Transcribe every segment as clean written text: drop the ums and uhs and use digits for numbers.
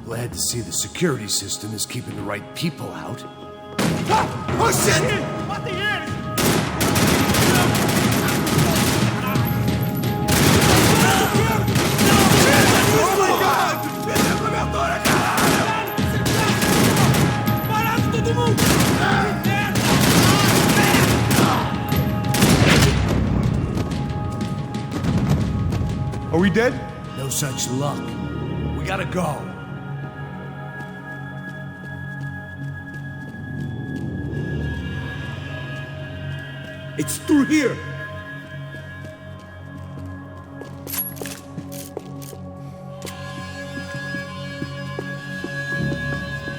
Glad to see the security system is keeping the right people out. Ah! Oh shit! Matem eles! Oh my god! Perdeu minha altura, caralho! Parado todo mundo! Are we dead? No such luck. We gotta go. It's through here!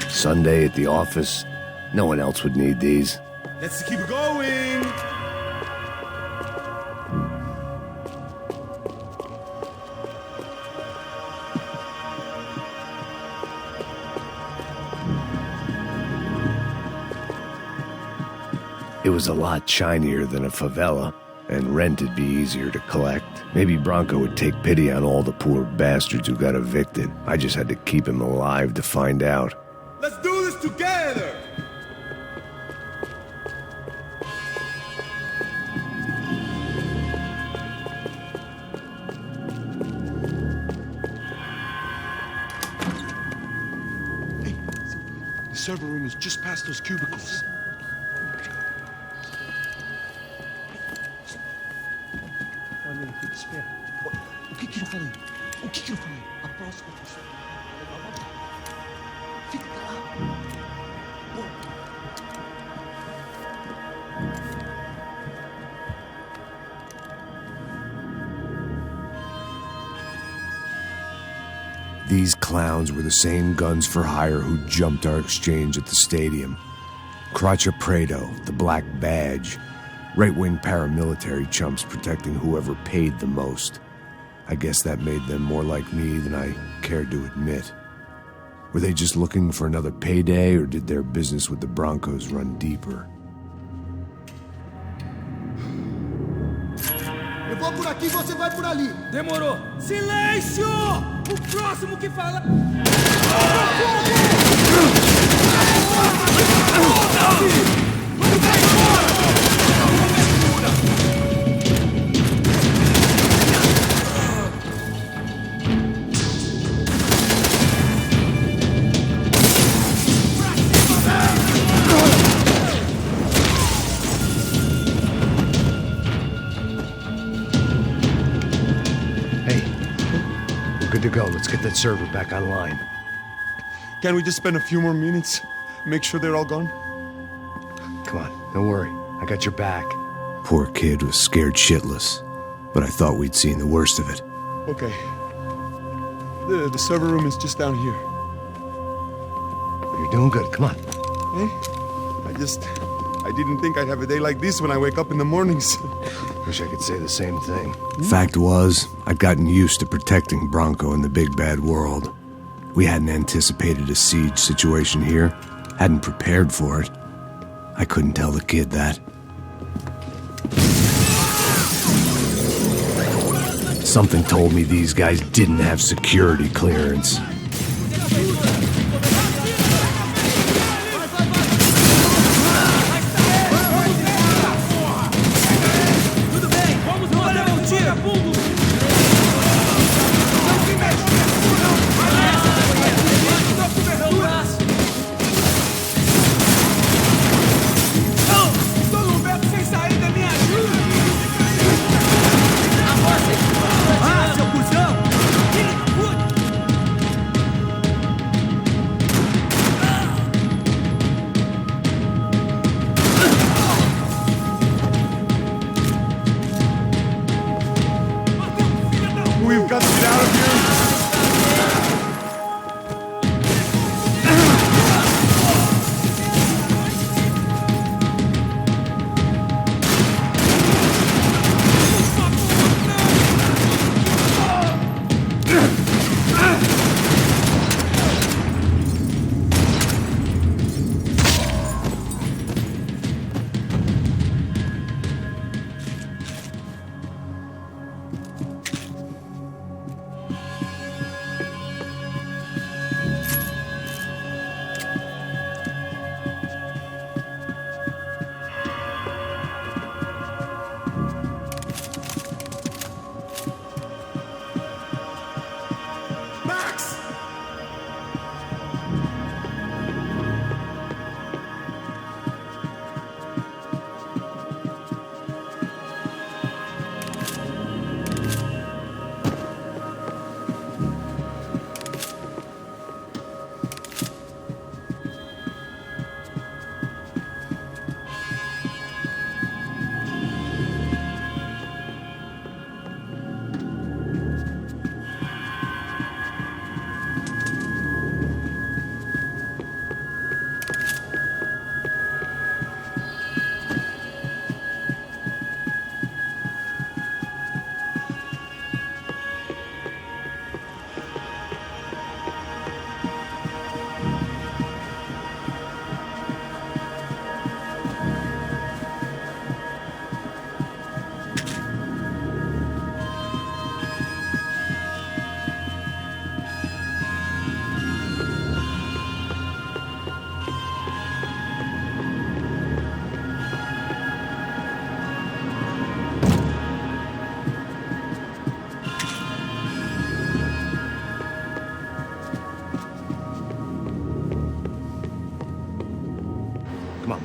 Sunday at the office. No one else would need these. Let's keep going! It was a lot shinier than a favela, and rent'd be easier to collect. Maybe Bronco would take pity on all the poor bastards who got evicted. I just had to keep him alive to find out. Let's do this together! Hey, the server room is just past those cubicles. Espera. O que eu falei? O que eu falei? A próxima pessoa. Fica calado. These clowns were the same guns for hire who jumped our exchange at the stadium. Crotcha Prado, the Black Badge. Right-wing paramilitary chumps protecting whoever paid the most. I guess that made them more like me than I cared to admit. Were they just looking for another payday, or did their business with the Broncos run deeper? Eu vou por aqui, você vai por ali. Demorou! Silêncio! O próximo que fala... Good to go. Let's get that server back online. Can't we just spend a few more minutes? Make sure they're all gone? Come on, don't worry. I got your back. Poor kid was scared shitless, but I thought we'd seen the worst of it. Okay. The server room is just down here. You're doing good. Come on. I didn't think I'd have a day like this when I wake up in the mornings. Wish I could say the same thing. Fact was, I'd gotten used to protecting Bronco in the big bad world. We hadn't anticipated a siege situation here, hadn't prepared for it. I couldn't tell the kid that. Something told me these guys didn't have security clearance.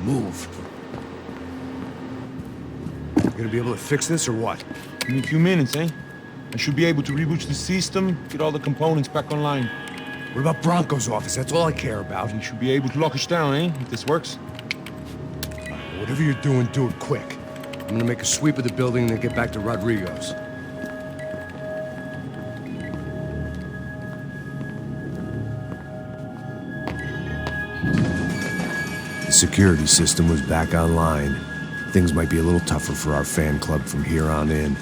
Move. You gonna be able to fix this or what? In a few minutes, eh? I should be able to reboot the system, get all the components back online. What about Bronco's office? That's all I care about. You should be able to lock us down, eh? If this works. Whatever you're doing, do it quick. I'm gonna make a sweep of the building and then get back to Rodrigo's. The security system was back online. Things might be a little tougher for our fan club from here on in.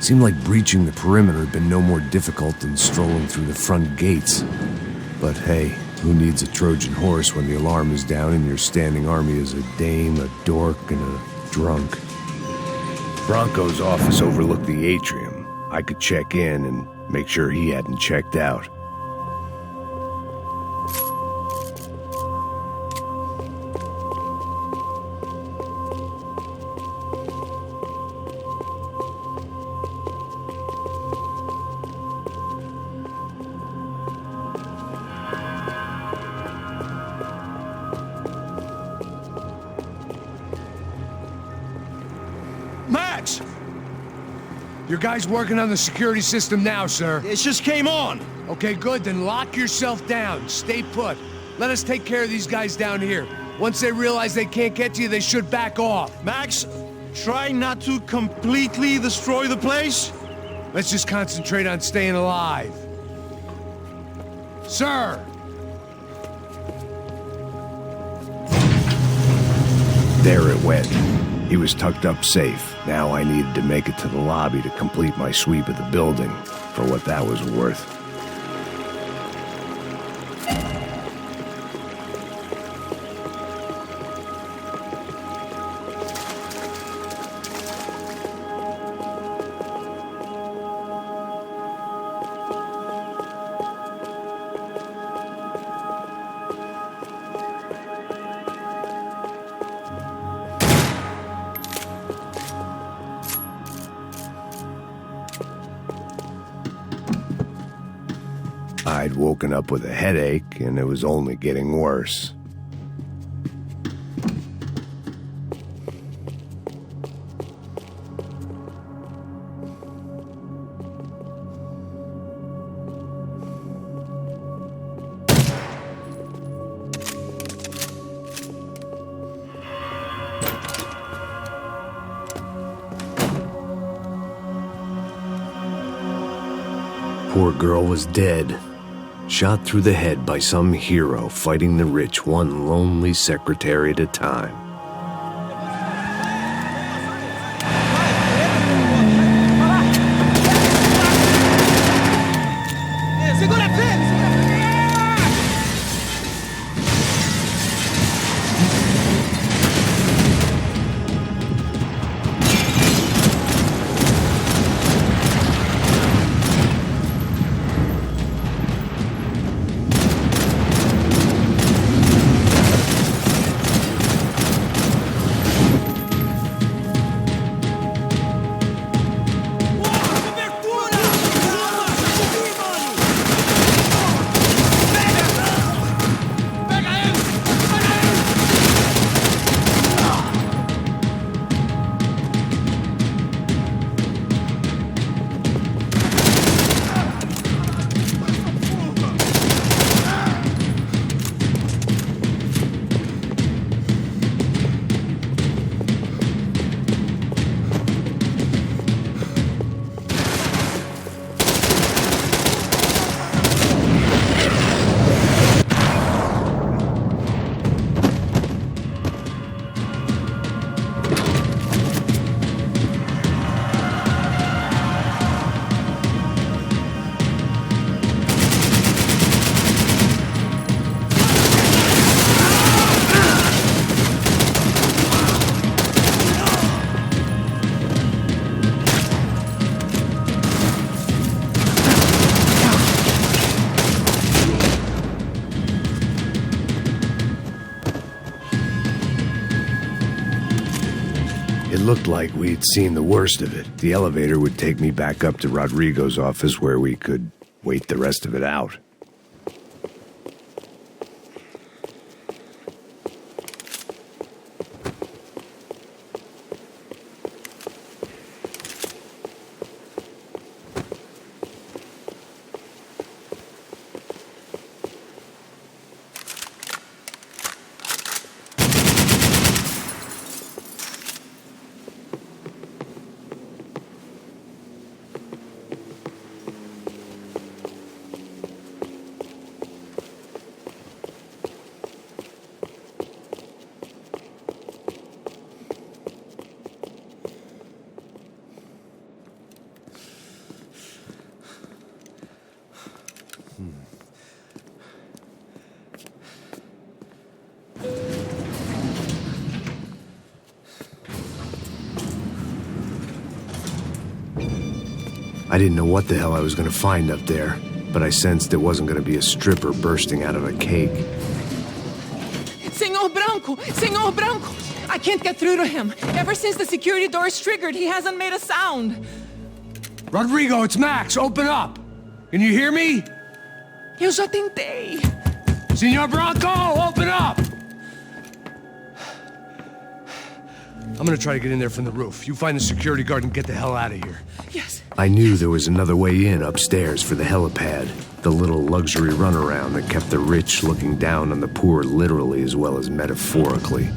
Seemed like breaching the perimeter had been no more difficult than strolling through the front gates. But hey, who needs a Trojan horse when the alarm is down and your standing army is a dame, a dork, and a drunk? Bronco's office overlooked the atrium. I could check in and make sure he hadn't checked out. Max! Your guy's working on the security system now, sir. It just came on. Okay, good. Then lock yourself down. Stay put. Let us take care of these guys down here. Once they realize they can't get to you, they should back off. Max, try not to completely destroy the place. Let's just concentrate on staying alive. Sir! There it went. He was tucked up safe. Now I needed to make it to the lobby to complete my sweep of the building, for what that was worth. I'd woken up with a headache, and it was only getting worse. Poor girl was dead. Shot through the head by some hero fighting the rich one lonely secretary at a time. It looked like we'd seen the worst of it. The elevator would take me back up to Rodrigo's office where we could wait the rest of it out. I didn't know what the hell I was gonna find up there, but I sensed it wasn't gonna be a stripper bursting out of a cake. Senor Branco! I can't get through to him. Ever since the security door is triggered, he hasn't made a sound. Rodrigo, it's Max. Open up. Can you hear me? Eu já tentei. Senor Branco, open up! I'm gonna try to get in there from the roof. You find the security guard and get the hell out of here. Yes. I knew there was another way in upstairs for the helipad. The little luxury runaround that kept the rich looking down on the poor literally as well as metaphorically.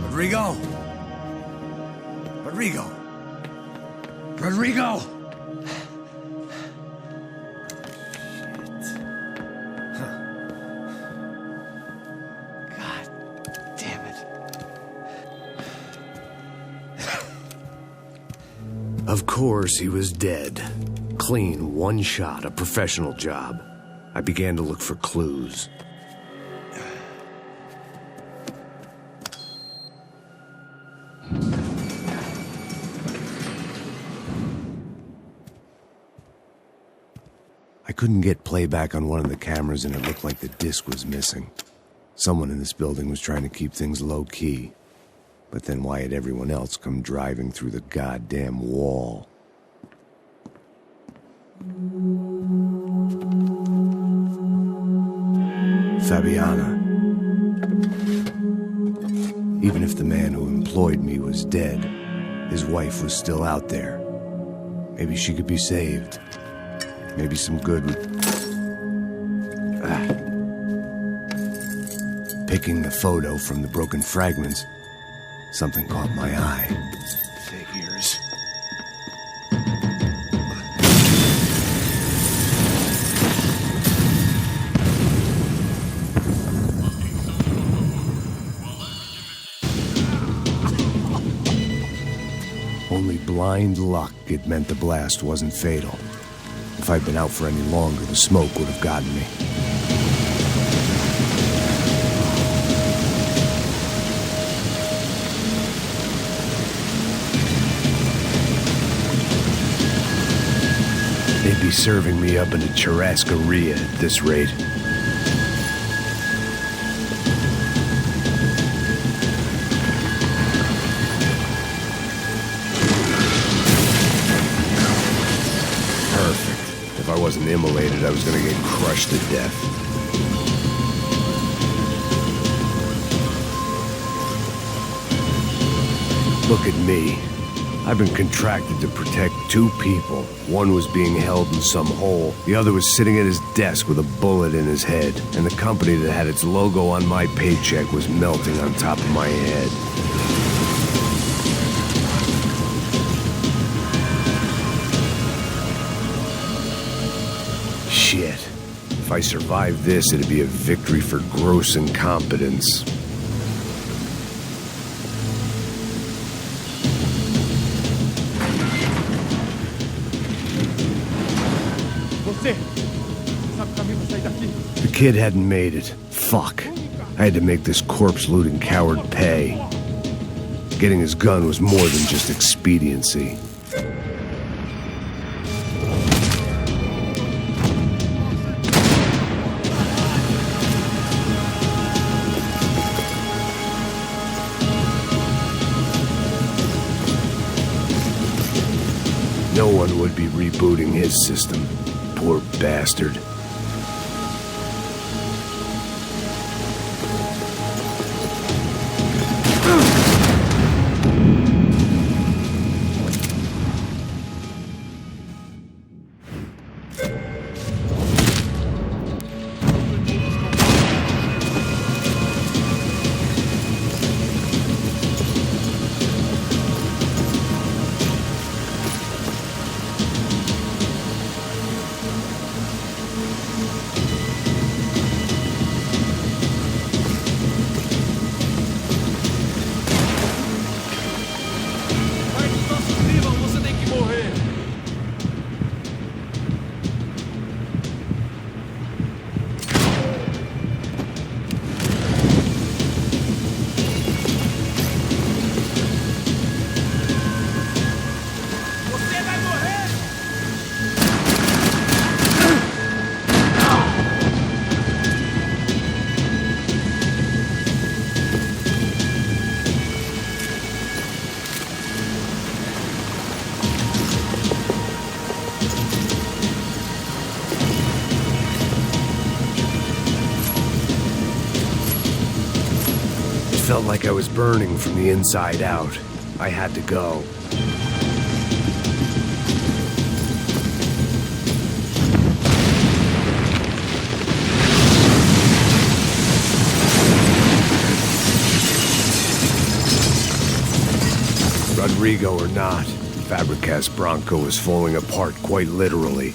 Rodrigo! Rodrigo! Rodrigo! Of course, he was dead. Clean, one shot, a professional job. I began to look for clues. I couldn't get playback on one of the cameras and it looked like the disc was missing. Someone in this building was trying to keep things low-key. But then why had everyone else come driving through the goddamn wall? Fabiana. Even if the man who employed me was dead, his wife was still out there. Maybe she could be saved. Maybe some good would... Picking the photo from the broken fragments, something caught my eye. Figures. Only blind luck it meant the blast wasn't fatal. If I'd been out for any longer, the smoke would have gotten me. They'd be serving me up in a churrascaria at this rate. Perfect. If I wasn't immolated, I was gonna get crushed to death. Look at me. I've been contracted to protect two people. One was being held in some hole. The other was sitting at his desk with a bullet in his head. And the company that had its logo on my paycheck was melting on top of my head. Shit. If I survived this, it'd be a victory for gross incompetence. The kid hadn't made it. Fuck. I had to make this corpse-looting coward pay. Getting his gun was more than just expediency. No one would be rebooting his system. Poor bastard. felt like I was burning from the inside out. I had to go. Rodrigo or not, Fabricas Bronco is falling apart quite literally.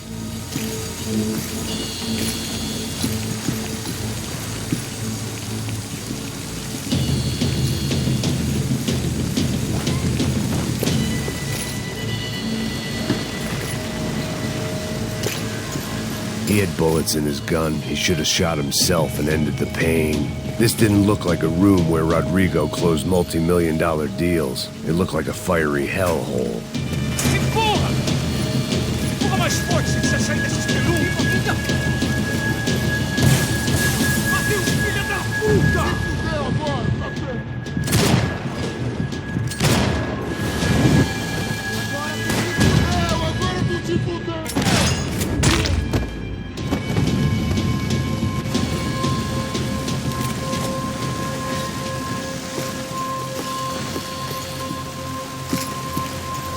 He had bullets in his gun. He should have shot himself and ended the pain. This didn't look like a room where Rodrigo closed multi-million-dollar deals. It looked like a fiery hellhole. Empurra! Empurra mais forte se quiser sair desses peludos! Mateus, filha da puta! Agora tu te fudeu!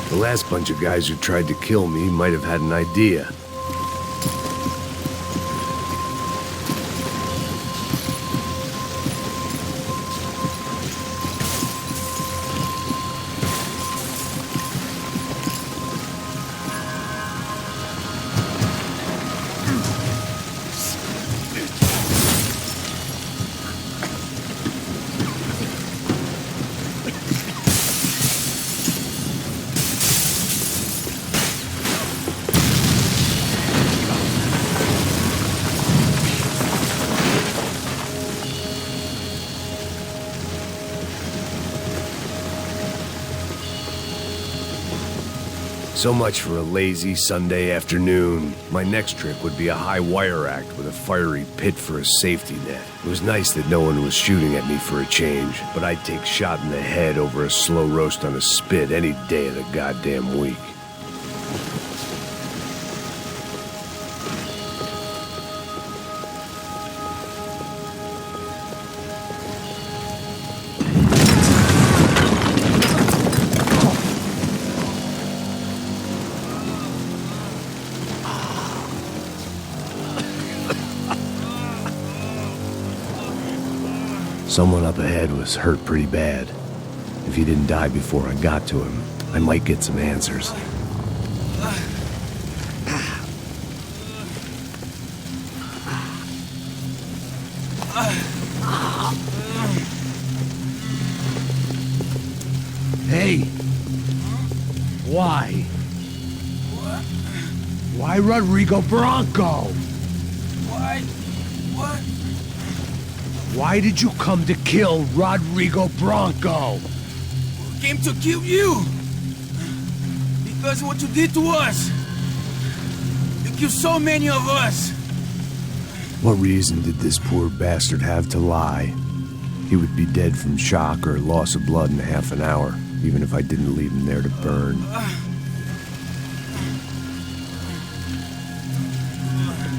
The last bunch of guys who tried to kill me might have had an idea. So much for a lazy Sunday afternoon. My next trick would be a high wire act with a fiery pit for a safety net. It was nice that no one was shooting at me for a change, but I'd take shot in the head over a slow roast on a spit any day of the goddamn week. Someone up ahead was hurt pretty bad. If he didn't die before I got to him, I might get some answers. Hey! Why? What? Why Rodrigo Bronco? Why? What? Why did you come to kill Rodrigo Bronco? We came to kill you! Because of what you did to us! You killed so many of us! What reason did this poor bastard have to lie? He would be dead from shock or loss of blood in half an hour, even if I didn't leave him there to burn.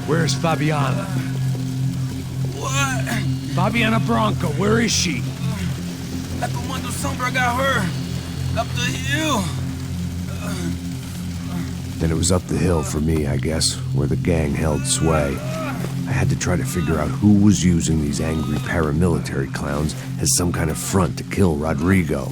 Where's Fabiana? What? Fabiana Bronco, where is she? The Comando Sambra got her! Up the hill! Then it was up the hill for me, I guess, where the gang held sway. I had to try to figure out who was using these angry paramilitary clowns as some kind of front to kill Rodrigo.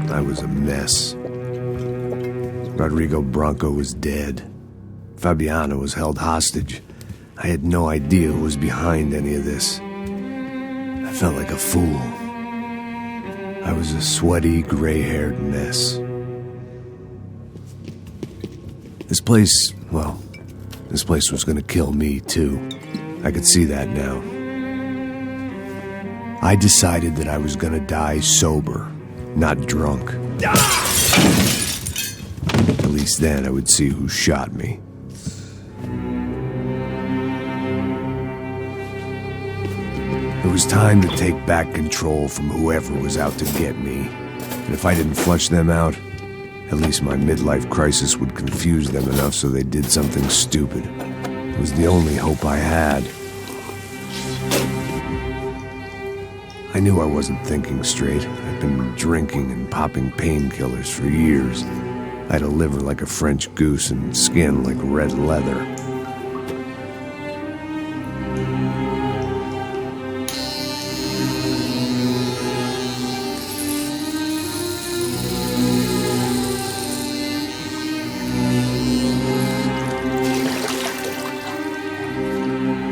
I was a mess. Rodrigo Bronco was dead. Fabiana was held hostage. I had no idea who was behind any of this. I felt like a fool. I was a sweaty, gray-haired mess. This place was gonna kill me, too. I could see that now. I decided that I was gonna die sober, not drunk. At least then I would see who shot me. It was time to take back control from whoever was out to get me. And if I didn't flush them out, at least my midlife crisis would confuse them enough so they did something stupid. It was the only hope I had. I knew I wasn't thinking straight. I'd been drinking and popping painkillers for years. I had a liver like a French goose and skin like red leather.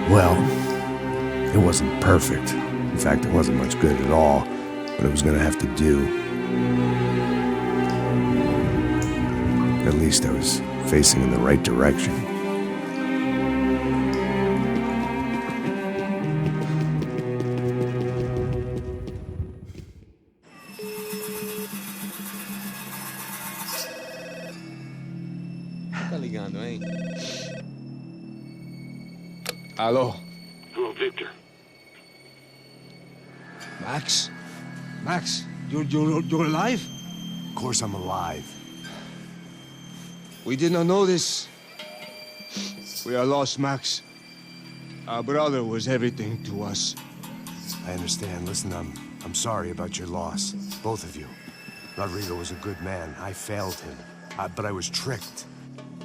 Well, it wasn't perfect. In fact, it wasn't much good at all, but it was gonna have to do. At least I was facing in the right direction. Tá ligando, hein? Alô? Hello, Victor. Max? Max, you're alive? Of course I'm alive. We did not know this. We are lost, Max. Our brother was everything to us. I understand. Listen, I'm sorry about your loss. Both of you. Rodrigo was a good man. I failed him. But I was tricked.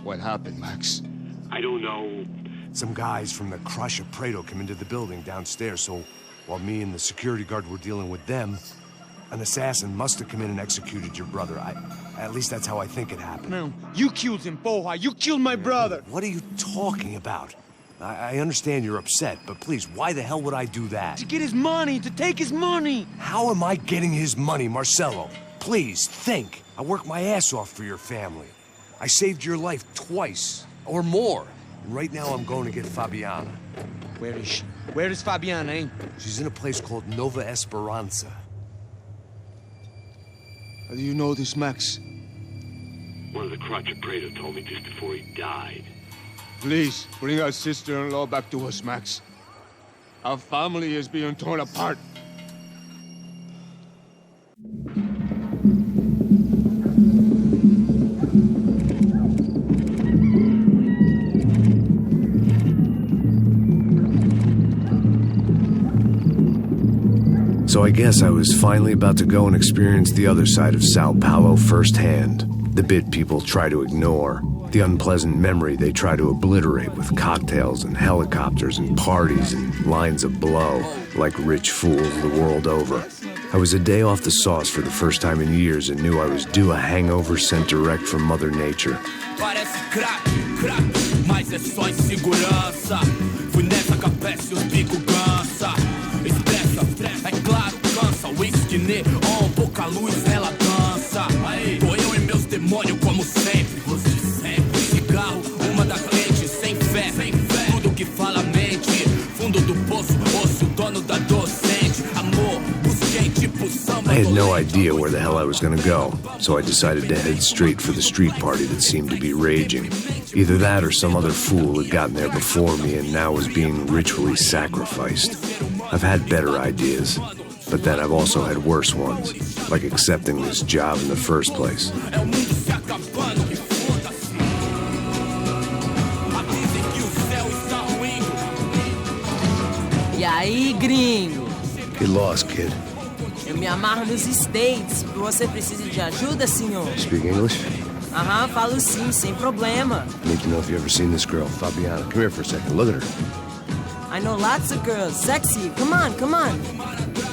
What happened, Max? I don't know. Some guys from the Crush of Prado came into the building downstairs, so while me and the security guard were dealing with them, an assassin must have come in and executed your brother. At least that's how I think it happened. No, you killed him, Porra. You killed my brother. What are you talking about? I understand you're upset, but please, why the hell would I do that? To get his money, to take his money. How am I getting his money, Marcelo? Please, think. I worked my ass off for your family. I saved your life twice, or more. And right now I'm going to get Fabiana. Where is she? Where is Fabiana, eh? She's in a place called Nova Esperanza. How do you know this, Max? One of the Crotch of Prado told me just before he died. Please, bring our sister-in-law back to us, Max. Our family is being torn apart. So I guess I was finally about to go and experience the other side of Sao Paulo firsthand. The bit people try to ignore. The unpleasant memory they try to obliterate with cocktails and helicopters and parties and lines of blow, like rich fools the world over. I was a day off the sauce for the first time in years and knew I was due a hangover sent direct from Mother Nature. Parece crack, mas é só insegurança. Fui nessa capeste os bico gansa. Estressa, é claro, cansa. Whisky neon, pouca luz, ela dança. Tô eu e meus demônios como sempre. Cigarro, uma das lentes, sem fé. Tudo que fala mente. Fundo do poço, osso, dono da docente. Amor, busquei tipo samba. I had no idea where the hell I was gonna go, so I decided to head straight for the street party that seemed to be raging. Either that or some other fool had gotten there before me and now was being ritually sacrificed. I've had better ideas, but then I've also had worse ones, like accepting this job in the first place. E aí, gringo? Get lost, kid. Eu me amarro nos States. Você precisa de ajuda, senhor? Speak English? Aham, falo sim, sem problema. I need to know if you've ever seen this girl, Fabiana. Come here for a second. Look at her. I know lots of girls. Sexy. Come on, come on.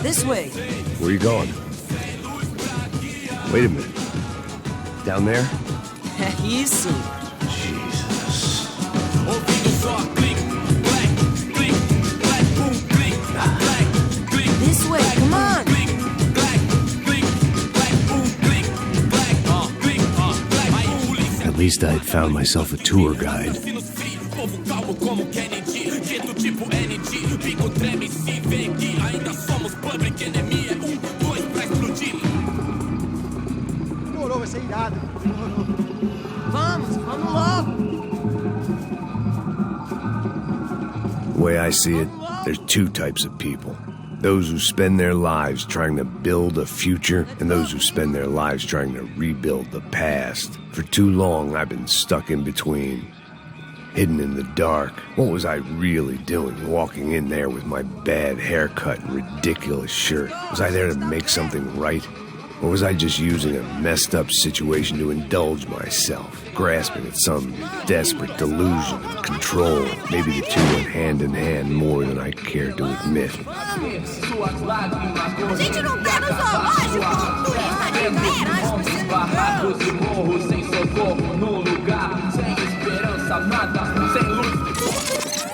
This way. Where are you going? Wait a minute. Down there? Isso. Jesus. This way, come on. At least I had found myself a tour guide. Demorou, vai ser irado. Vamos logo. The way I see it, there's two types of people. Those who spend their lives trying to build a future, and those who spend their lives trying to rebuild the past. For too long, I've been stuck in between. Hidden in the dark. What was I really doing walking in there with my bad haircut and ridiculous shirt? Was I there to make something right? Or was I just using a messed up situation to indulge myself, grasping at some desperate delusion of control? Maybe the two went hand in hand more than I care to admit.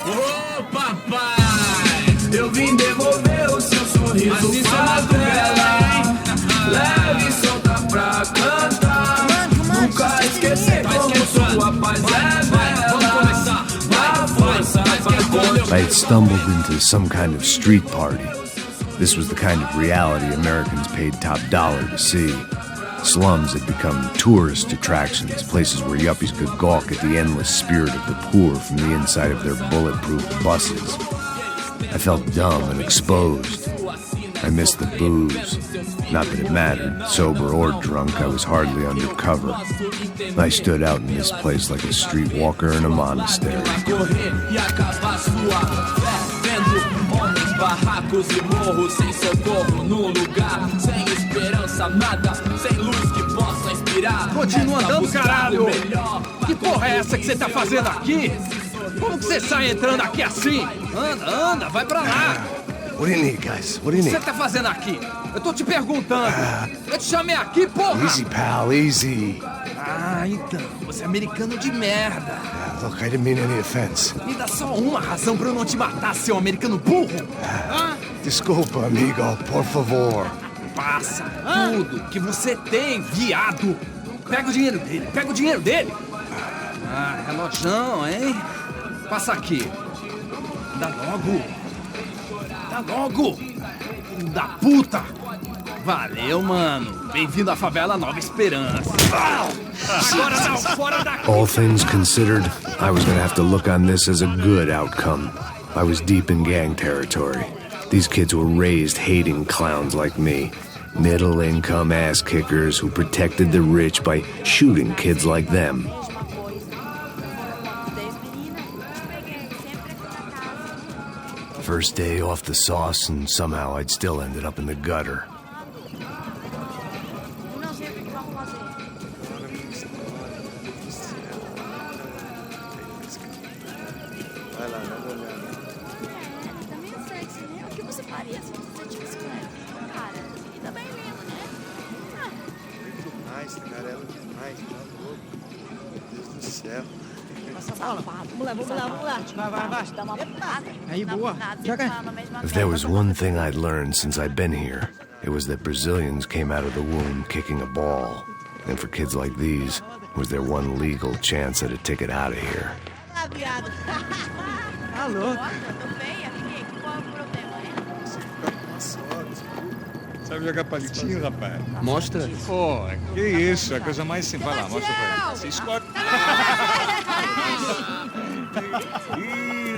Ô papai, eu vim devolver o seu sorriso favela. Leve e solta pra cantar. Nunca esquecer como sua paz é bela. Vai força, vai. I had stumbled into some kind of street party. This was the kind of reality Americans paid top dollar to see. Slums had become tourist attractions, places where yuppies could gawk at the endless spirit of the poor from the inside of their bulletproof buses. I felt dumb and exposed. I missed the booze. Not that it mattered, sober or drunk, I was hardly undercover. I stood out in this place like a streetwalker in a monastery. Barracos e morros sem socorro no lugar, sem esperança, nada, sem luz que possa inspirar. Continua andando, caralho! Que porra é essa que você tá fazendo aqui? Como que você sai entrando aqui assim? Anda, vai pra lá! What do you need, guys? What do you O que need? você tá fazendo aqui? Eu tô te perguntando. Eu te chamei aqui, porra! Easy, pal, easy. Ah, então, você é americano de merda. Look, I didn't mean any offense. Me dá só uma razão pra eu não te matar, seu americano burro. Desculpa, amigo, por favor. Passa tudo que você tem, viado. Pega o dinheiro dele, Ah, relojão, hein? Passa aqui. Dá logo. Filho da puta. Valeu, mano. Bem-vindo à favela Nova Esperança. Agora não, fora daqui. All things considered, I was gonna have to look on this as a good outcome. I was deep in gang territory. These kids were raised hating clowns like me. Middle-income ass-kickers who protected the rich by shooting kids like them. First day off the sauce, and somehow I'd still ended up in the gutter. If there was one thing I'd learned since I'd been here, it was that Brazilians came out of the womb kicking a ball. And for kids like these, it was their one legal chance at a ticket out of here. Sabe jogar palitinho, rapaz? Mostra. Pô, que isso, é a coisa mais simples. Vai lá, mostra pra ele. Se escolhe.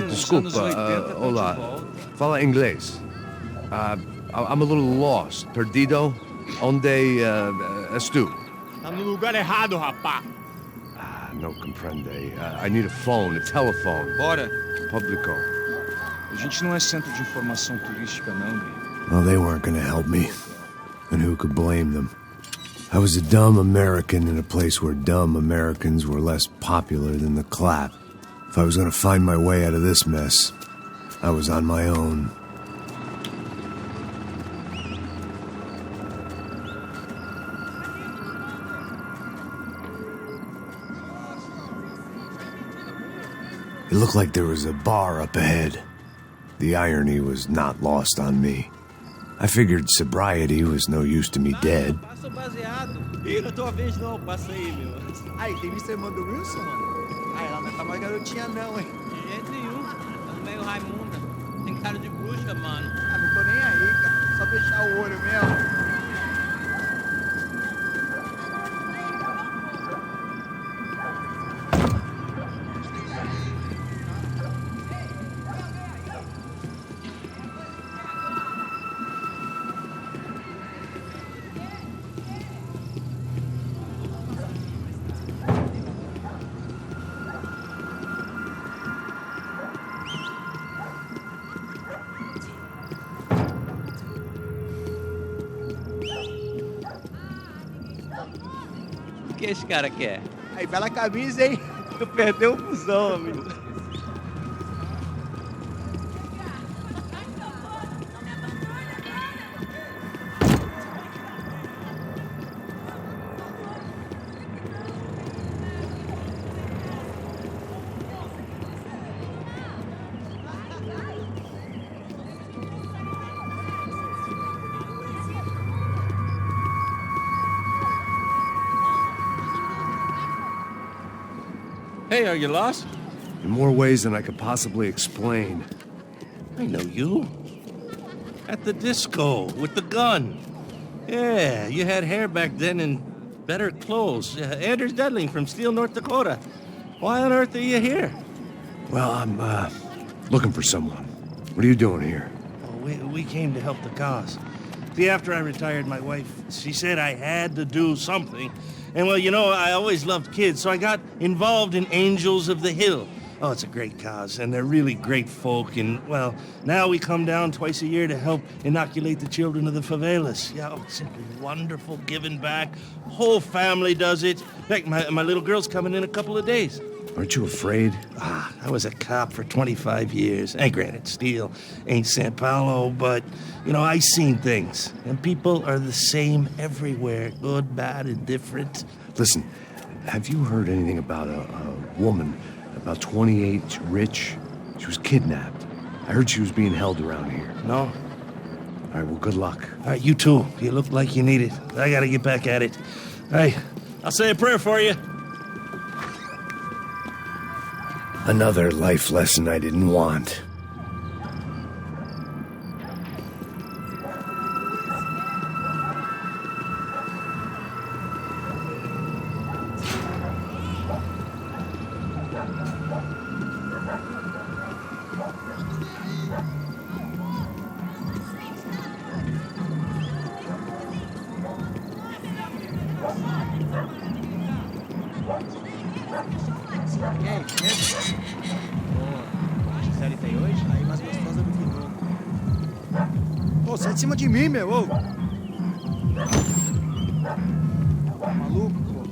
Desculpa, olá. Fala inglês. I'm a little lost. Perdido? Onde estou? Tá no lugar errado, rapá. No comprende. I need a phone, a telephone. Bora. Publico. A gente não é centro de informação turística, não, Bri. Well, they weren't gonna help me. And who could blame them? I was a dumb American in a place where dumb Americans were less popular than the clap. If I was gonna find my way out of this mess, I was on my own. It looked like there was a bar up ahead. The irony was not lost on me. I figured sobriety was no use to me dead. Passa baseado. Ih, não é tua vez não, passa aí, meu. Aí, tem Mr. irmã do Wilson, mano? Aí, ela não tá mais garotinha não, hein? De jeito nenhum. Tá meio Raimunda. Tem cara de bruxa, mano. Ah, não tô nem aí, cara. Só fechar o olho mesmo. que esse cara quer? Aí, bela camisa, hein? Tu perdeu o fusão, amigo. Hey, are you lost? In more ways than I could possibly explain. I know you. At the disco with the gun. Yeah, you had hair back then and better clothes. Anders Dudling from Steele, North Dakota. Why on earth are you here? Well, I'm, looking for someone. What are you doing here? Oh, we came to help the cause. See, after I retired, my wife, she said I had to do something. And, well, you know, I always loved kids, so I got involved in Angels of the Hill. Oh, it's a great cause, and they're really great folk. And, well, now we come down twice a year to help inoculate the children of the favelas. Yeah, oh, it's simply wonderful, giving back. Whole family does it. In fact, my little girl's coming in a couple of days. Aren't you afraid? I was a cop for 25 years. And granted, Steele ain't San Paulo, but, you know, I seen things. And people are the same everywhere, good, bad, indifferent. Listen, have you heard anything about a woman, about 28, rich? She was kidnapped. I heard she was being held around here. No? All right, well, good luck. All right, you too. You look like you need it. I gotta get back at it. All right, I'll say a prayer for you. Another life lesson I didn't want. Série tem hoje? Aí, mais gostosa do que nunca. Ô, sai de cima de mim, meu, ô! Maluco, pô.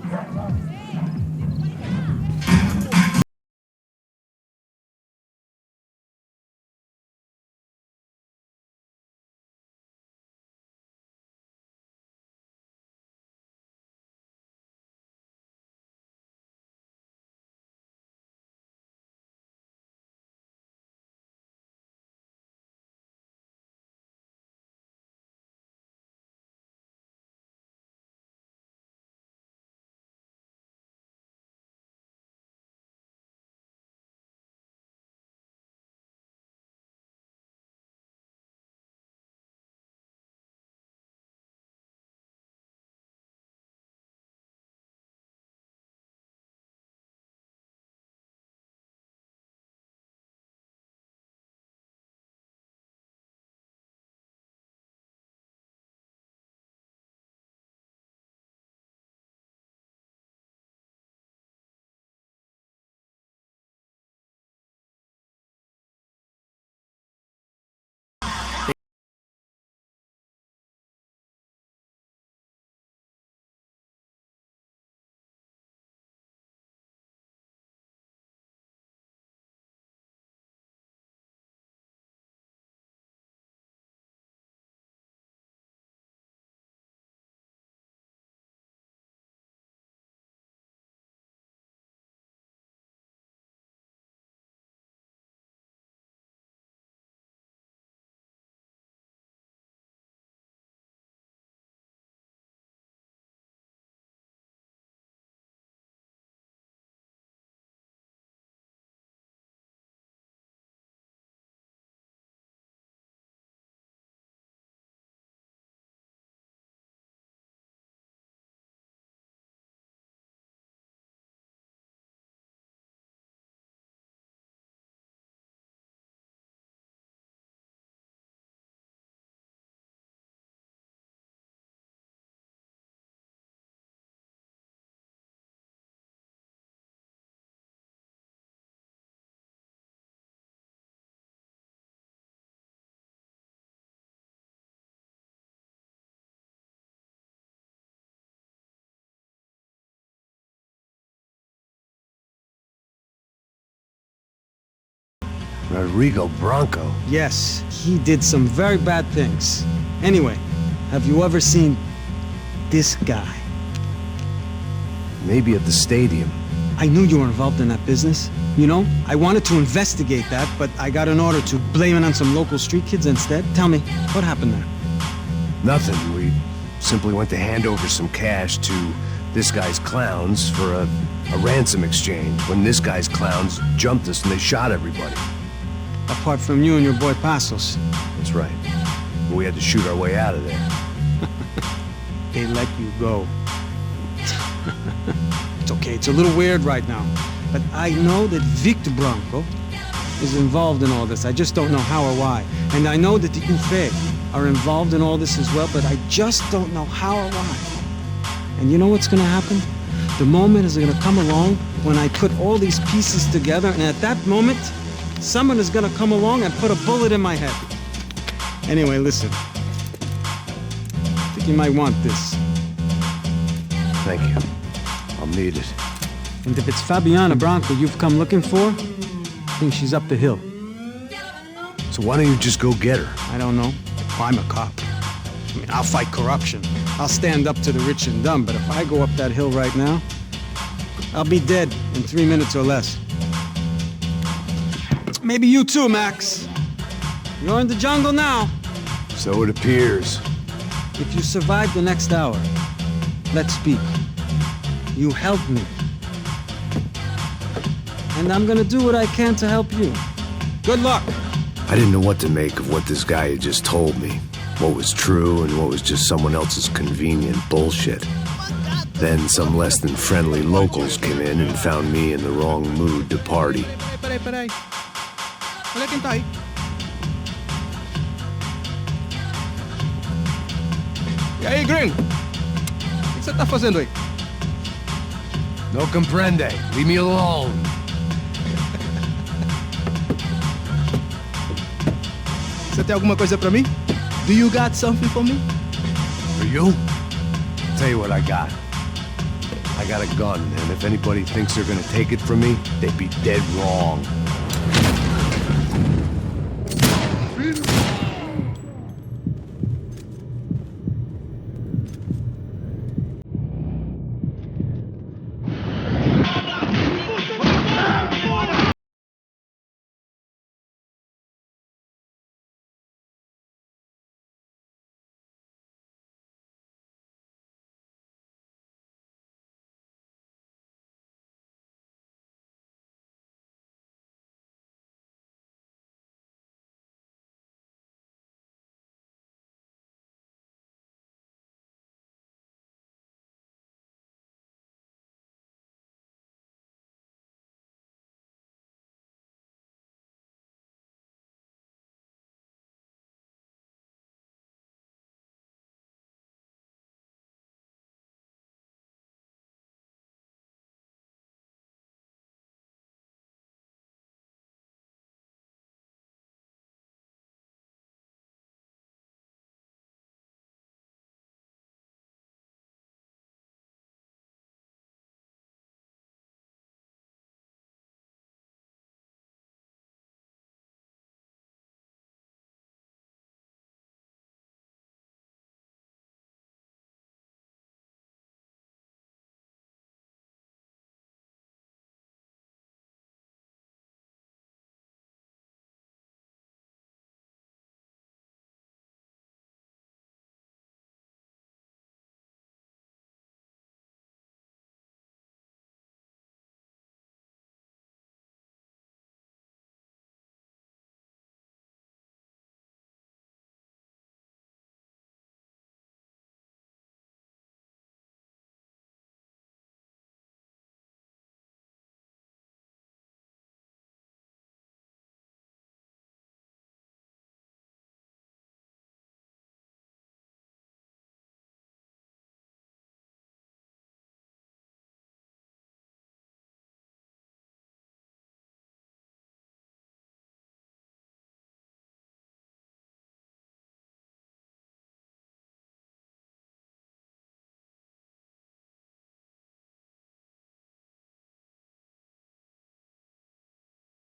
Rodrigo Bronco? Yes, he did some very bad things. Anyway, have you ever seen this guy? Maybe at the stadium. I knew you were involved in that business. You know, I wanted to investigate that, but I got an order to blame it on some local street kids instead. Tell me, what happened there? Nothing. We simply went to hand over some cash to this guy's clowns for a ransom exchange when this guy's clowns jumped us and they shot everybody. Apart from you and your boy Passos. That's right. But we had to shoot our way out of there. They let you go. It's okay, it's a little weird right now. But I know that Victor Bronco is involved in all this. I just don't know how or why. And I know that the Ufe are involved in all this as well, but I just don't know how or why. And you know what's gonna happen? The moment is gonna come along when I put all these pieces together, and at that moment, someone is gonna come along and put a bullet in my head. Anyway, listen. I think you might want this. Thank you. I'll need it. And if it's Fabiana Bronco you've come looking for, I think she's up the hill. So why don't you just go get her? I don't know. I'm a cop. I mean, I'll fight corruption. I'll stand up to the rich and dumb, but if I go up that hill right now, I'll be dead in 3 minutes or less. Maybe you too, Max. You're in the jungle now. So it appears. If you survive the next hour, let's speak. You helped me. And I'm gonna do what I can to help you. Good luck. I didn't know what to make of what this guy had just told me. What was true and what was just someone else's convenient bullshit. Then some less than friendly locals came in and found me in the wrong mood to party. Peraí. Olha quem tá aí. E aí, gringo? O que você tá fazendo aí? No comprende. Leave me alone. Você tem alguma coisa pra mim? Do you got something for me? For you? Tell you what I got. I got a gun, and if anybody thinks they're gonna take it from me, they'd be dead wrong.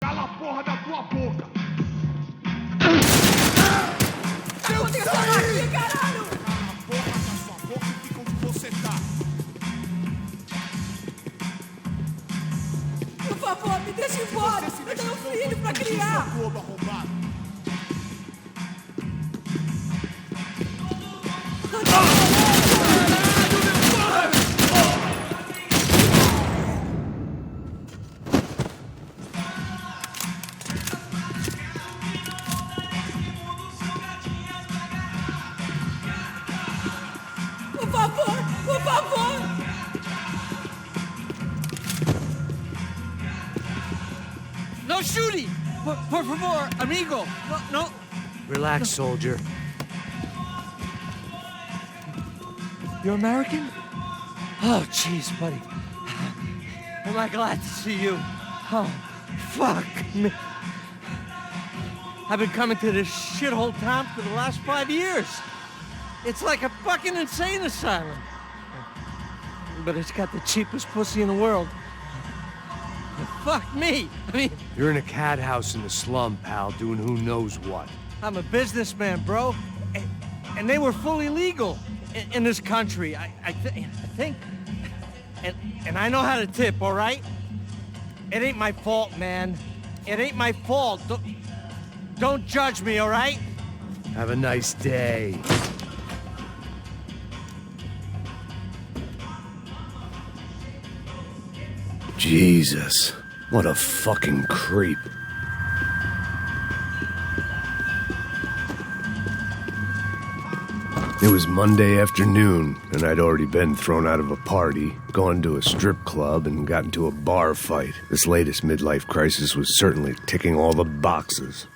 Cala a porra da tua boca! Por favor, me deixe embora. Eu tenho um filho pra criar. Por favor, por favor. No shooting! Por favor, amigo! No. Relax, soldier. You're American? Oh, jeez, buddy. Am I glad to see you? Oh, fuck me. I've been coming to this shithole town for the last 5 years. It's like a fucking insane asylum. But it's got the cheapest pussy in the world. Fuck me. I mean, You're in a cat house in the slum, pal, doing who knows what. I'm a businessman, bro. And they were fully legal in this country. I think. And I know how to tip, all right? It ain't my fault, man. It ain't my fault. Don't judge me, all right? Have a nice day. Jesus, what a fucking creep. It was Monday afternoon, and I'd already been thrown out of a party, gone to a strip club, and got into a bar fight. This latest midlife crisis was certainly ticking all the boxes.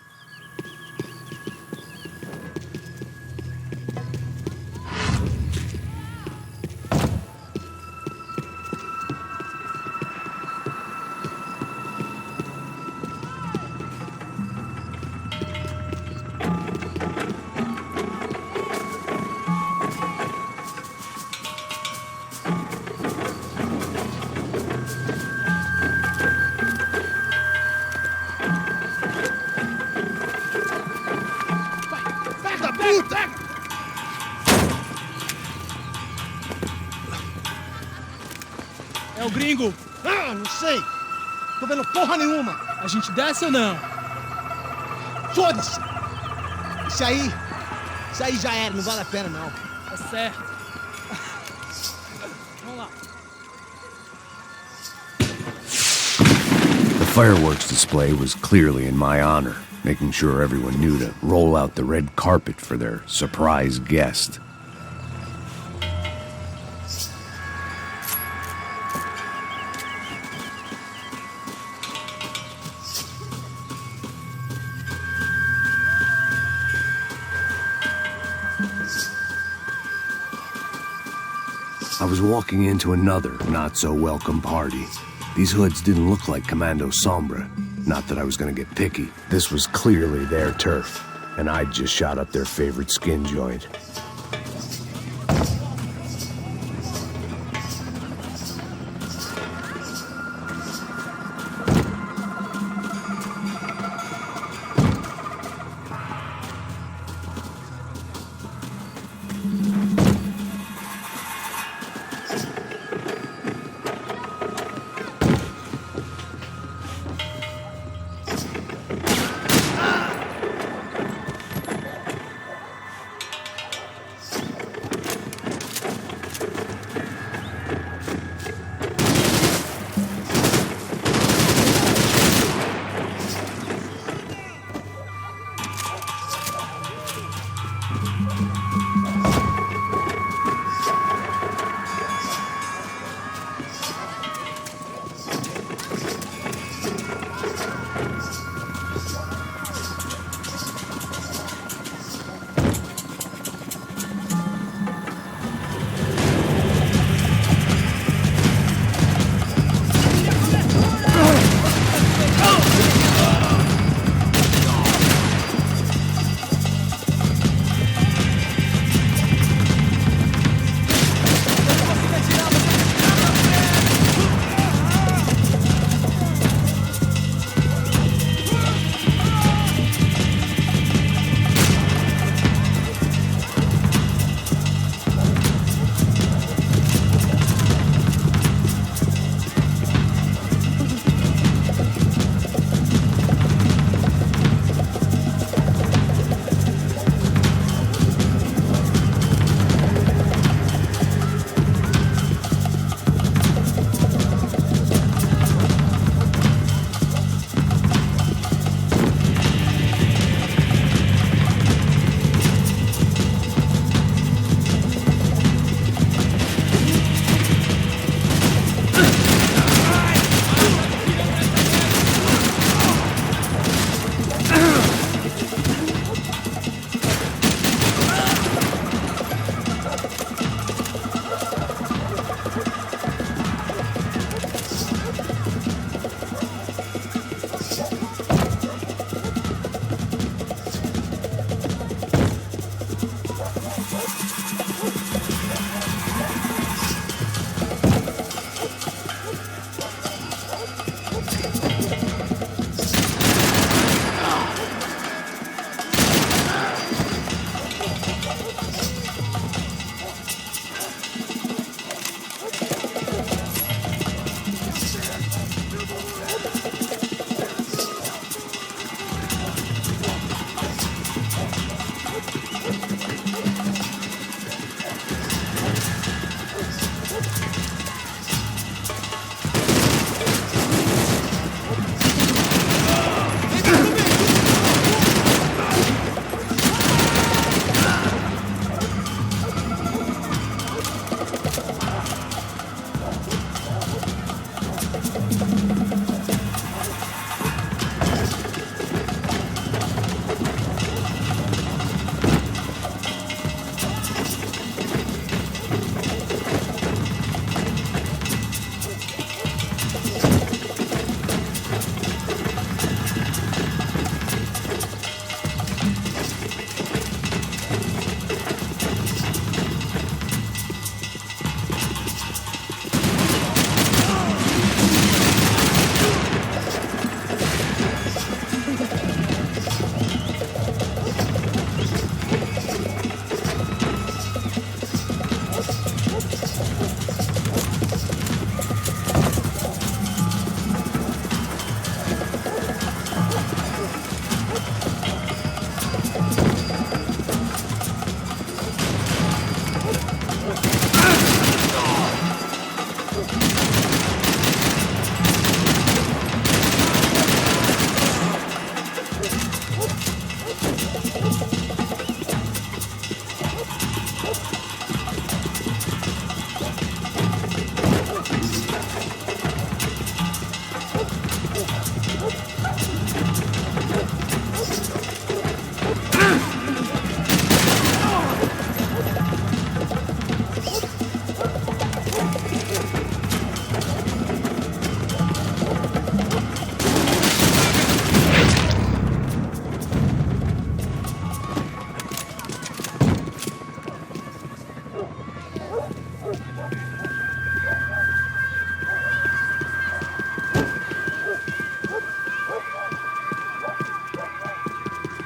É o gringo. Ah, não sei. Tô vendo porra nenhuma. A gente desce ou não? Foda-se! Isso aí já era, não vale a pena não. Tá certo. Vamos lá. The fireworks display was clearly in my honor, making sure everyone knew to roll out the red carpet for their surprise guest. I was walking into another not-so-welcome party. These hoods didn't look like Comando Sambra. Not that I was gonna get picky. This was clearly their turf, and I'd just shot up their favorite skin joint.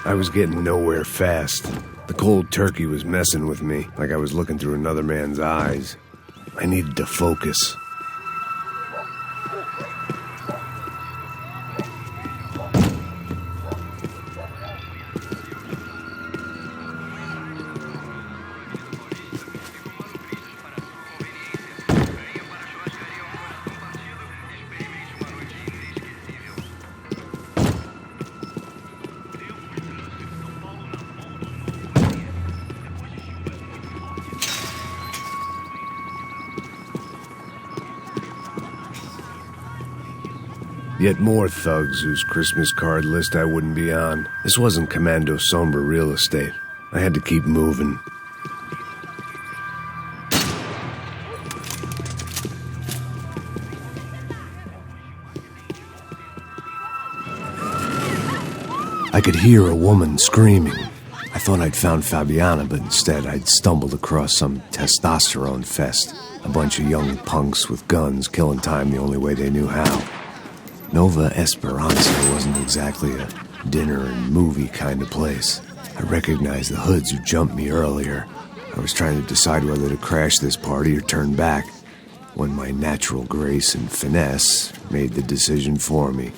I was getting nowhere fast. The cold turkey was messing with me, like I was looking through another man's eyes. I needed to focus. Yet more thugs whose Christmas card list I wouldn't be on. This wasn't Comando Sambra real estate. I had to keep moving. I could hear a woman screaming. I thought I'd found Fabiana, but instead I'd stumbled across some testosterone fest. A bunch of young punks with guns killing time the only way they knew how. Nova Esperanza wasn't exactly a dinner and movie kind of place. I recognized the hoods who jumped me earlier. I was trying to decide whether to crash this party or turn back, when my natural grace and finesse made the decision for me.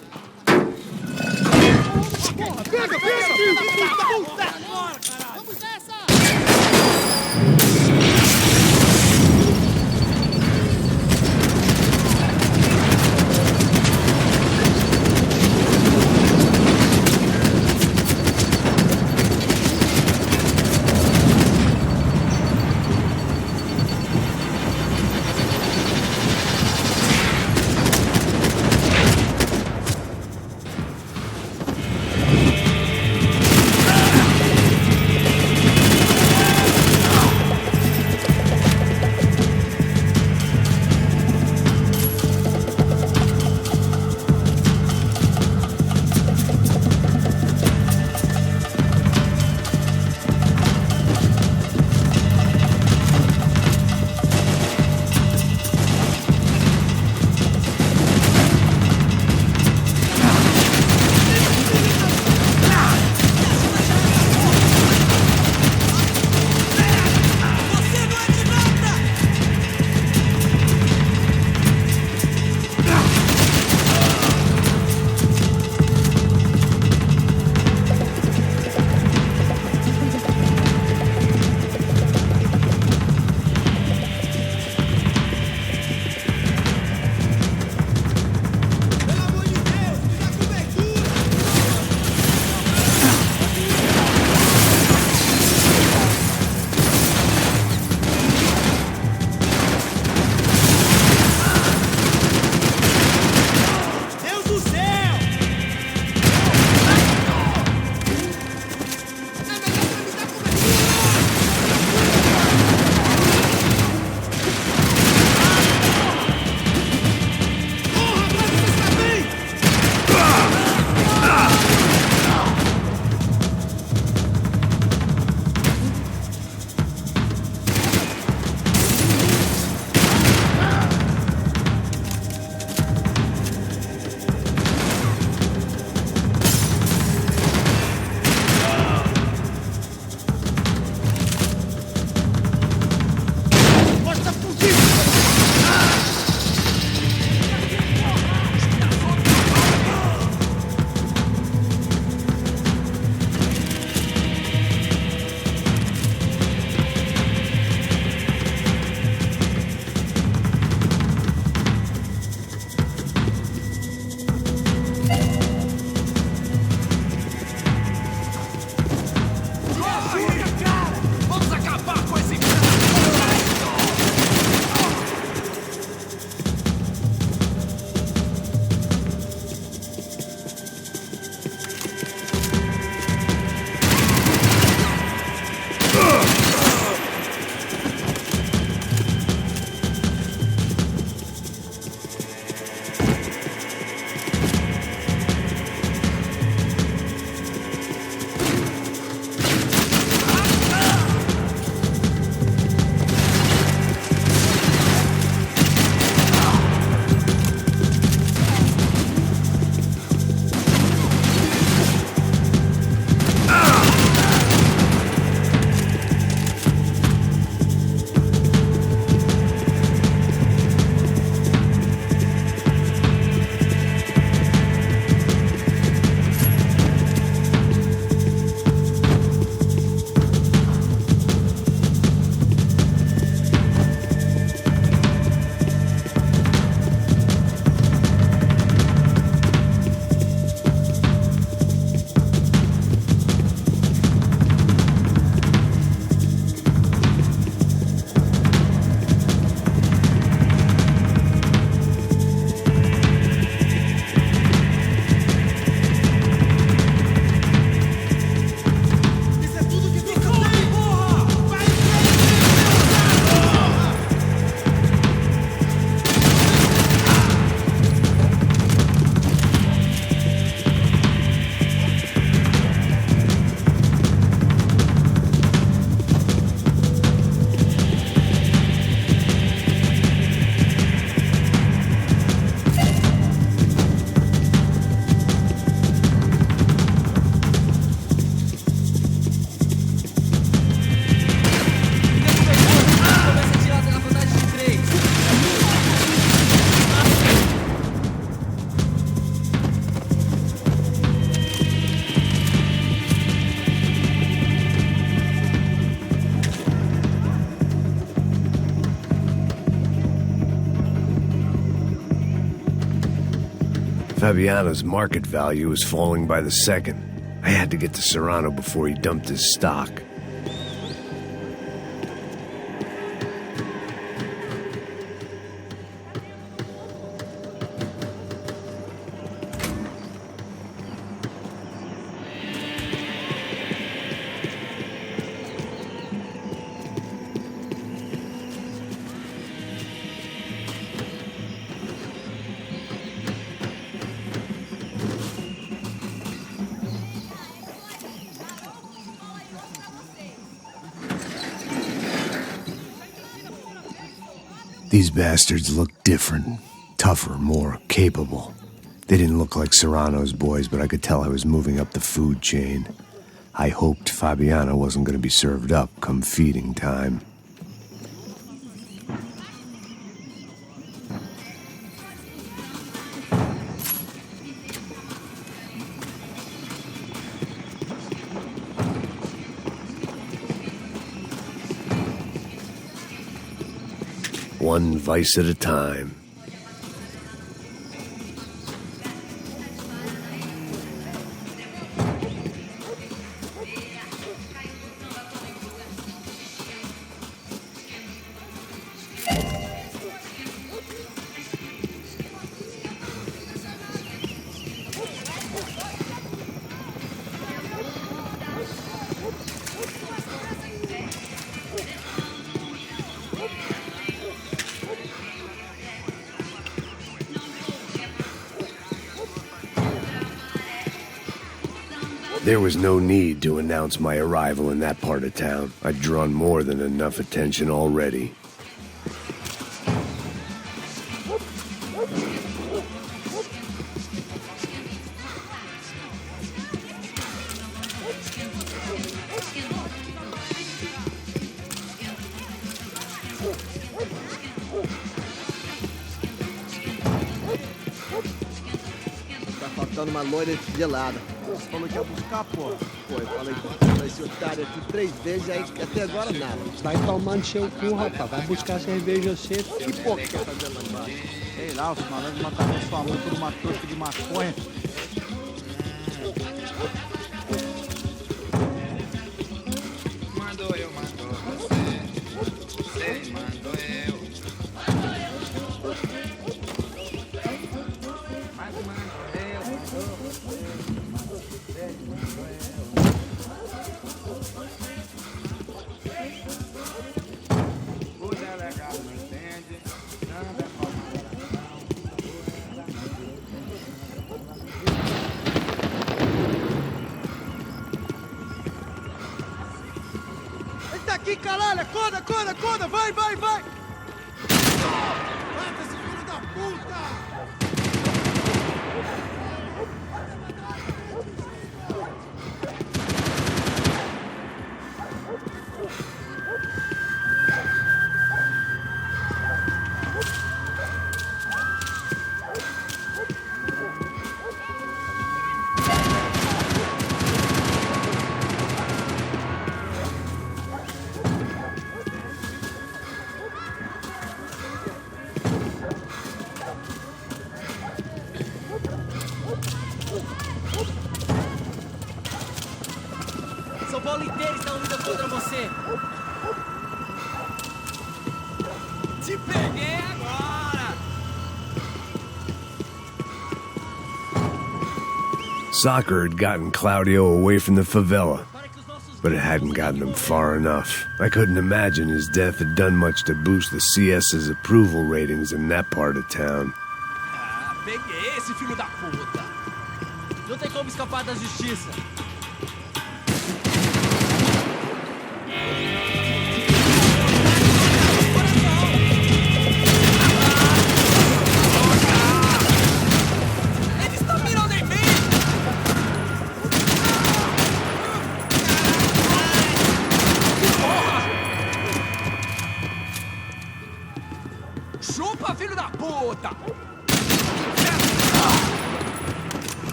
Fabiano's market value was falling by the second. I had to get to Serrano before he dumped his stock. These bastards looked different, tougher, more capable. They didn't look like Serrano's boys, but I could tell I was moving up the food chain. I hoped Fabiano wasn't going to be served up come feeding time. One vice at a time. There was no need to announce my arrival in that part of town. I'd drawn more than enough attention already. Tá faltando uma loira gelada. Você falou que ia buscar, pô. Pô, eu falei que esse otário aqui 3 vezes, aí até agora nada. Vai tomando seu cu, rapaz. Vai buscar cerveja cedo. Que porra que tá fazendo lá embaixo? Sei lá, os malandros mataram sua mãe por uma trouxa de maconha. Mandou eu, mandou você. Você mandou eu. Mas mandou eu, mandou você. O delegado não entende, nada é Ele tá aqui, caralho! Acorda, acorda, acorda! Vai, vai, vai! Mata esse filho da puta! São Paulo inteiro está unida contra você. Te peguei agora! Soccer had gotten Claudio away from the favela, but it hadn't gotten him far enough. I couldn't imagine his death had done much to boost the CS's approval ratings in that part of town. Ah, peguei esse filho da puta! Não tem como escapar da justiça. Chupa, filho da puta!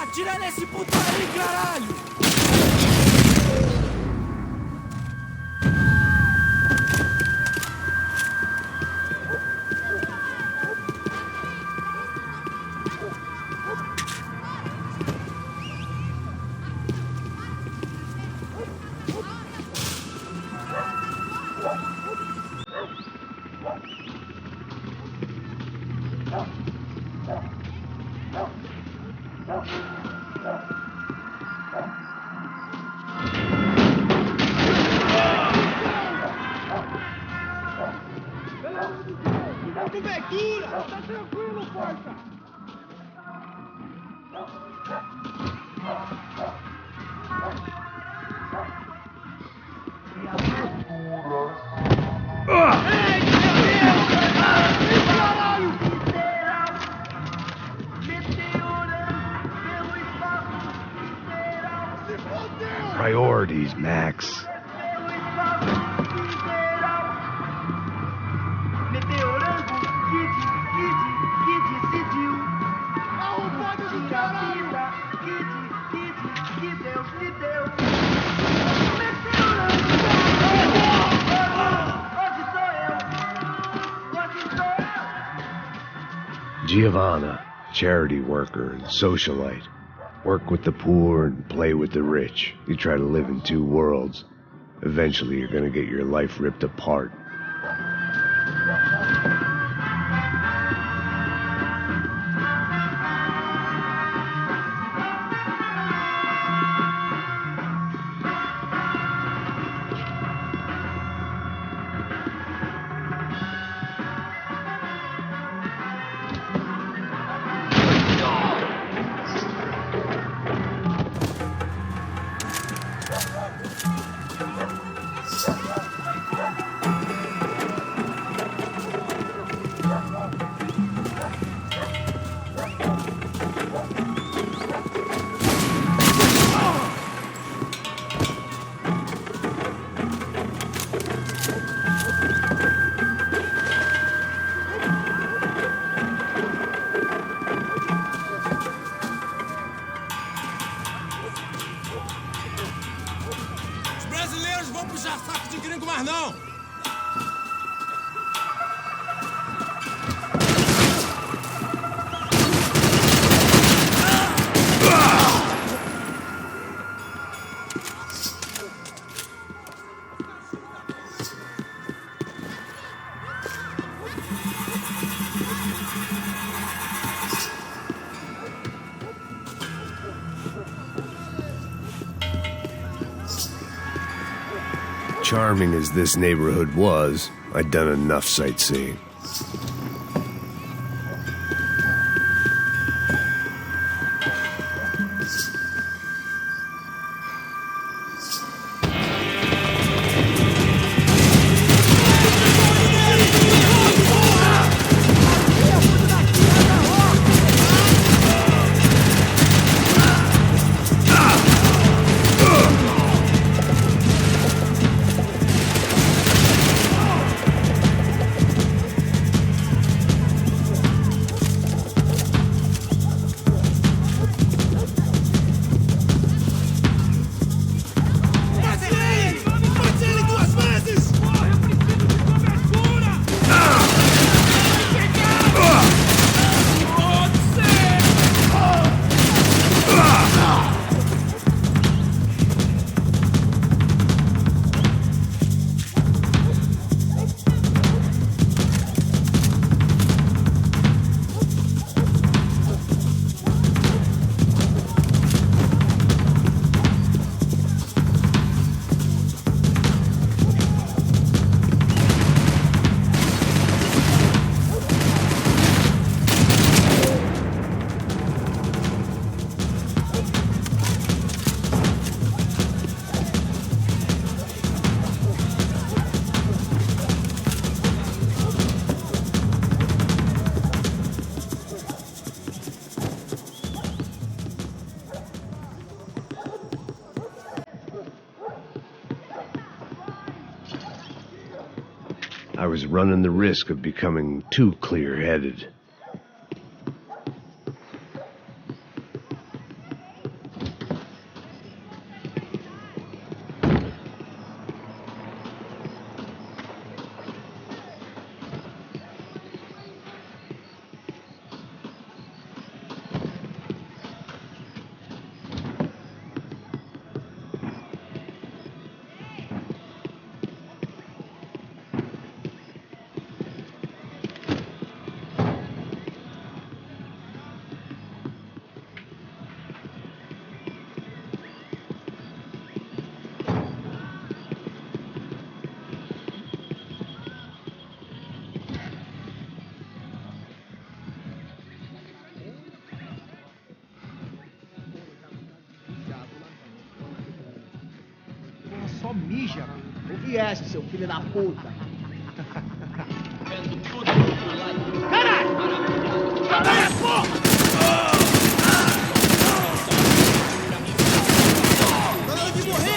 Atira nesse puto aí, caralho! Priorities, Max. Giovanna, charity worker and socialite. Work with the poor and play with the rich. You try to live in two worlds. Eventually you're gonna get your life ripped apart. Charming as this neighborhood was, I'd done enough sightseeing. I was running the risk of becoming too clear-headed. Só mija. Ou viesse, seu filho da puta. Caralho! Caralho, porra! Tá na hora de morrer!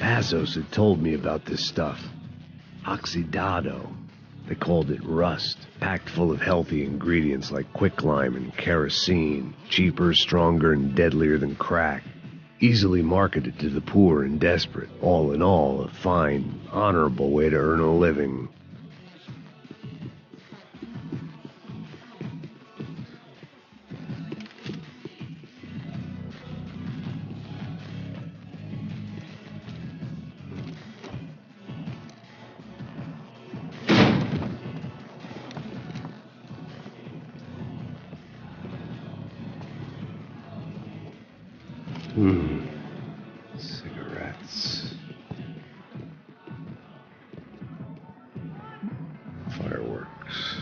Passosa had told me about this stuff. Oxidado. They called it rust, packed full of healthy ingredients like quicklime and kerosene, cheaper, stronger, and deadlier than crack. Easily marketed to the poor and desperate. All in all, a fine, honorable way to earn a living. Cigarettes. Fireworks.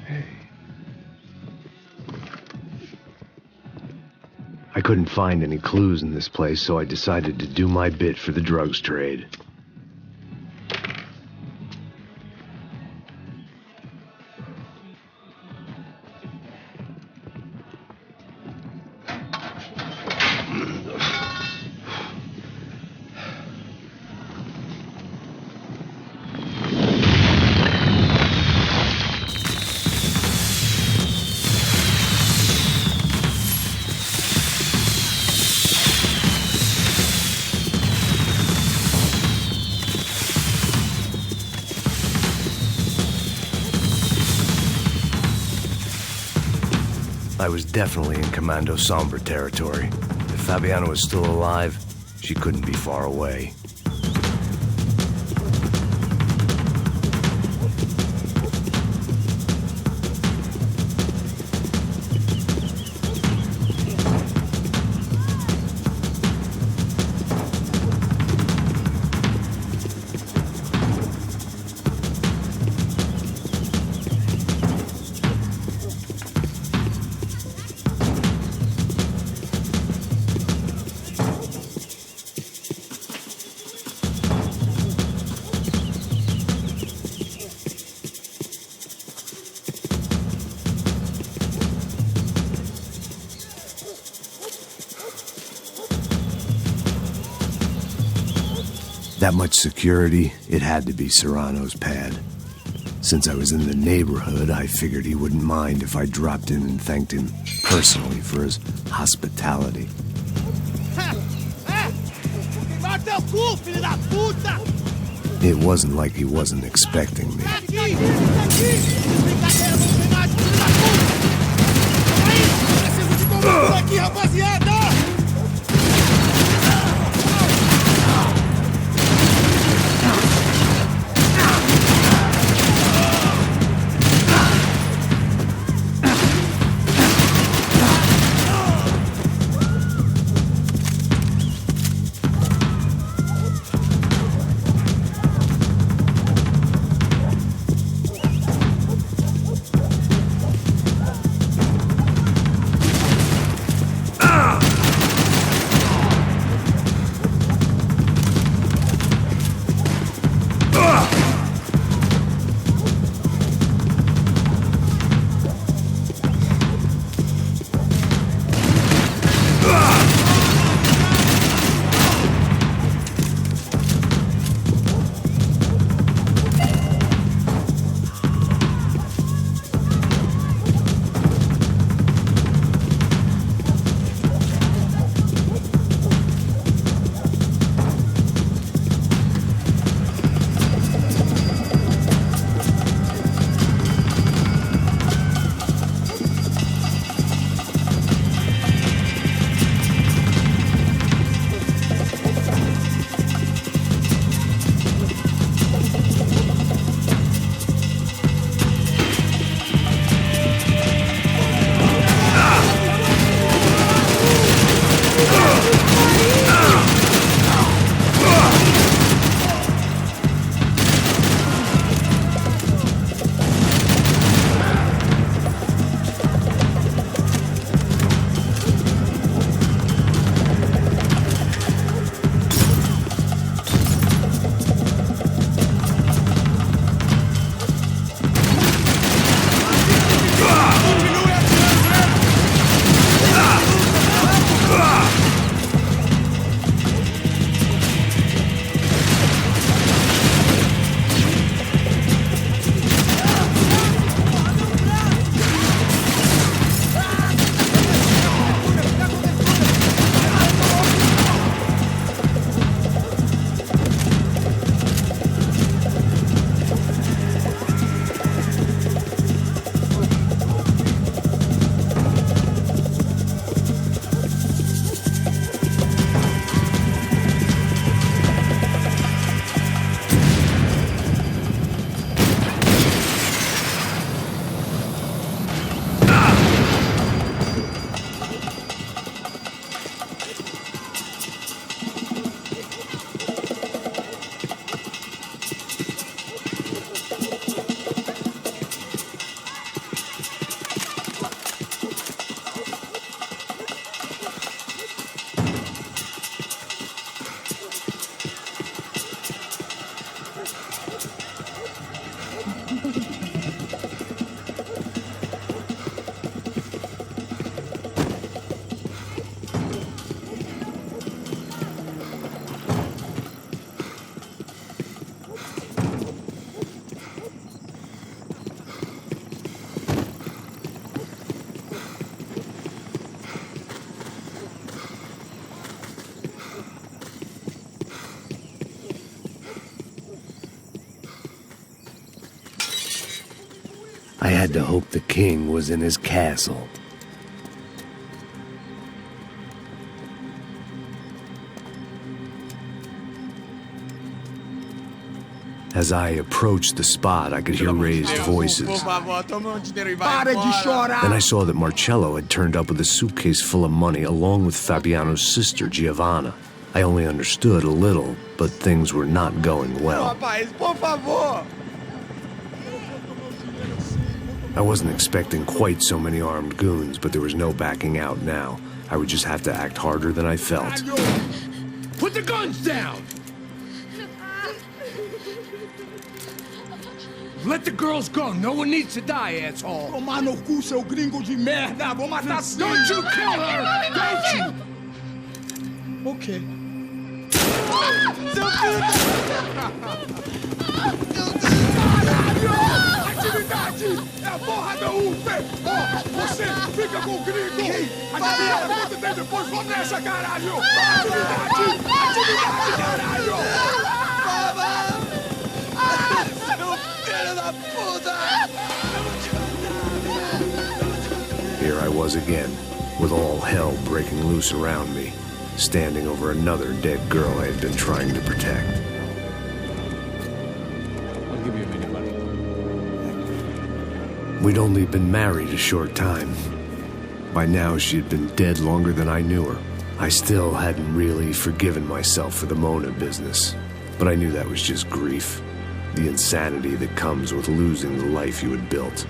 Hey. I couldn't find any clues in this place, so I decided to do my bit for the drugs trade. I was definitely in Comando Sambra territory. If Fabiana was still alive, she couldn't be far away. That much security, it had to be Serrano's pad. Since I was in the neighborhood, I figured he wouldn't mind if I dropped in and thanked him personally for his hospitality. It wasn't like he wasn't expecting me. I had to hope the king was in his castle. As I approached the spot, I could hear raised voices. Then I saw that Marcello had turned up with a suitcase full of money along with Fabiano's sister, Giovanna. I only understood a little, but things were not going well. I wasn't expecting quite so many armed goons, but there was no backing out now. I would just have to act harder than I felt. Put the guns down! Let the girls go. No one needs to die, asshole. Tomar no cu, seu gringo de merda. Vou matar sim. Don't you kill her! Don't you? Okay. Seu filho Atividade! É a porra da UP! Você fica com o gringo! A galera conta até depois. Vamos nessa, caralho! Atividade! Atividade, caralho! Here I was again, with all hell breaking loose around me, standing over another dead girl I had been trying to protect. I'll give you a minute, buddy. We'd only been married a short time. By now, she had been dead longer than I knew her. I still hadn't really forgiven myself for the Mona business, but I knew that was just grief. The insanity that comes with losing the life you had built.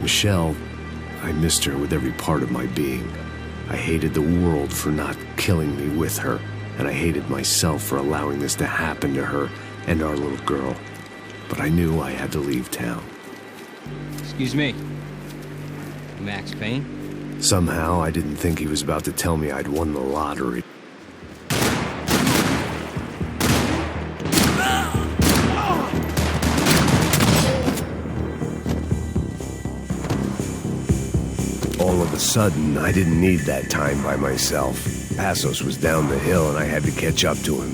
Michelle, I missed her with every part of my being. I hated the world for not killing me with her, and I hated myself for allowing this to happen to her and our little girl. But I knew I had to leave town. Excuse me. Max Payne? Somehow, I didn't think he was about to tell me I'd won the lottery. All of a sudden, I didn't need that time by myself. Passos was down the hill and I had to catch up to him.